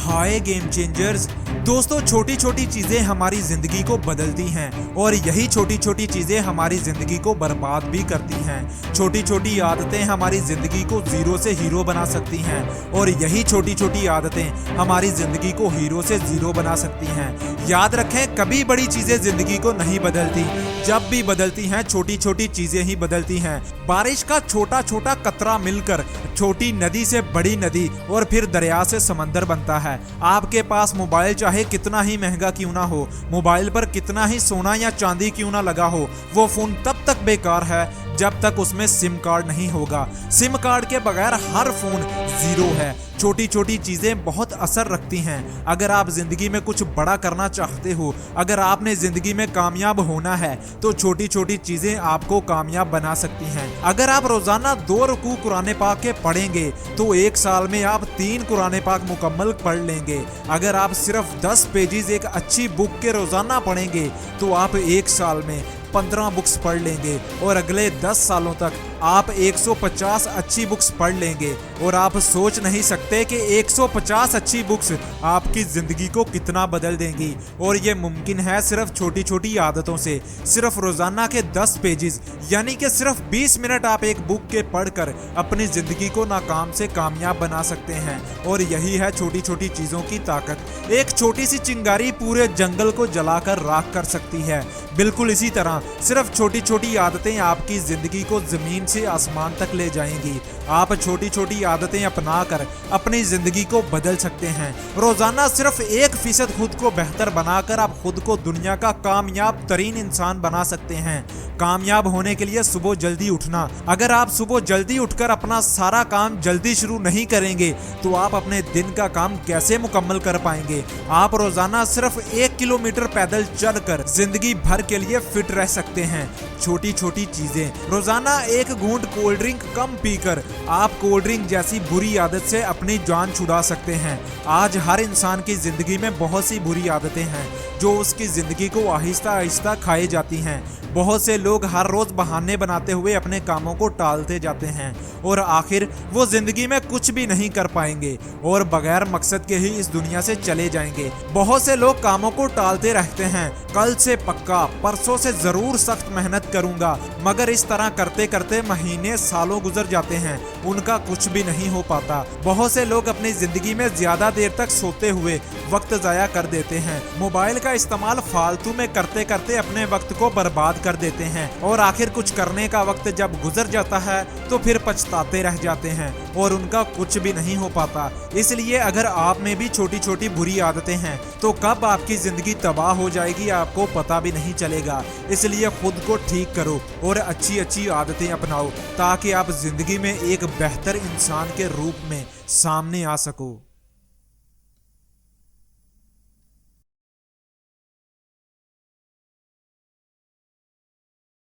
हाय game changers. दोस्तों, छोटी छोटी चीजें हमारी जिंदगी को बदलती हैं और यही छोटी छोटी चीजें हमारी जिंदगी को बर्बाद भी करती हैं। छोटी छोटी आदतें हमारी जिंदगी को जीरो से हीरो बना सकती हैं और यही छोटी छोटी आदतें हमारी जिंदगी को हीरो से जीरो बना सकती हैं। याद रखें, कभी बड़ी चीजें जिंदगी को नहीं बदलती, जब भी बदलती हैं छोटी छोटी चीजें ही बदलती हैं। बारिश का छोटा छोटा कतरा मिलकर छोटी नदी से बड़ी नदी और फिर दरिया से समंदर बनता है। आपके पास मोबाइल चाहे कितना ही महंगा क्यों ना हो, मोबाइल पर कितना ही सोना या चांदी क्यों ना लगा हो, वो फोन तब तक बेकार है जब तक उसमें सिम कार्ड नहीं होगा। सिम कार्ड के बगैर हर फोन जीरो है। छोटी छोटी चीजें बहुत असर रखती हैं। अगर आप जिंदगी में कुछ बड़ा करना चाहते हो, अगर आपने जिंदगी में कामयाब होना है, तो छोटी छोटी चीजें आपको कामयाब बना सकती हैं। अगर आप रोजाना 2 रुकू कुरान पाक के पढ़ेंगे तो 1 साल में आप 3 कुरान पाक मुकम्मल पढ़ लेंगे। अगर आप सिर्फ 10 पेजेस एक अच्छी बुक के रोजाना पढ़ेंगे तो आप 1 साल में 15 बुक्स पढ़ लेंगे और अगले 10 सालों तक आप 150 अच्छी बुक्स पढ़ लेंगे। और आप सोच नहीं सकते कि 150 अच्छी बुक्स आपकी जिंदगी को कितना बदल देंगी। और ये मुमकिन है सिर्फ छोटी छोटी आदतों से। सिर्फ रोजाना के 10 पेजेस यानी कि सिर्फ 20 मिनट आप एक बुक के पढ़कर अपनी जिंदगी को नाकाम से कामयाब बना सकते हैं। और यही है छोटी छोटी चीजों की ताकत। एक छोटी सी चिंगारी पूरे जंगल को जलाकर राख कर सकती है। बिल्कुल इसी तरह सिर्फ छोटी छोटी आदतें आपकी जिंदगी को जमीन से आसमान तक ले जाएंगी। आप छोटी छोटी आदतें अपनाकर अपनी जिंदगी को बदल सकते हैं। रोजाना सिर्फ 1% खुद को बेहतर बनाकर आप खुद को दुनिया का कामयाब तरीन इंसान बना सकते हैं। कामयाब होने के लिए सुबह जल्दी उठना। अगर आप सुबह जल्दी उठकर अपना सारा काम जल्दी शुरू नहीं करेंगे तो आप अपने दिन का काम कैसे मुकम्मल कर पाएंगे। आप रोजाना सिर्फ 1 किलोमीटर पैदल चलकर जिंदगी भर के लिए फिट रह सकते हैं। छोटी छोटी चीजें, रोजाना 1 घूंट कोल्ड ड्रिंक कम पीकर आप कोल्ड ड्रिंक जैसी बुरी आदत से अपनी जान छुड़ा सकते हैं। आज हर इंसान की जिंदगी में बहुत सी बुरी आदतें हैं जो उसकी जिंदगी को आहिस्ता आहिस्ता खाई जाती हैं। बहुत से लोग हर रोज बहाने बनाते हुए अपने कामों को टालते जाते हैं और आखिर वो जिंदगी में कुछ भी नहीं कर पाएंगे और बगैर मकसद के ही इस दुनिया से चले जाएंगे। बहुत से लोग कामों को टालते रहते हैं। कल से पक्का, परसों से जरूर सख्त मेहनत करूंगा, मगर इस तरह करते करते महीने सालों गुजर जाते हैं, उनका कुछ भी नहीं हो पाता। बहुत से लोग अपनी जिंदगी में ज्यादा देर तक सोते हुए वक्त जाया कर देते हैं। मोबाइल का इस्तेमाल फालतू में करते करते अपने वक्त को बर्बाद कर देते हैं और आखिर कुछ करने का वक्त जब गुजर जाता है तो फिर पछताते रह जाते हैं और उनका कुछ भी नहीं हो पाता। इसलिए अगर आप में भी छोटी छोटी बुरी आदतें हैं तो कब आपकी जिंदगी तबाह हो जाएगी आपको पता भी नहीं चलेगा। इसलिए खुद को ठीक करो और अच्छी अच्छी आदतें अपनाओ ताकि आप जिंदगी में एक बेहतर इंसान के रूप में सामने आ सको।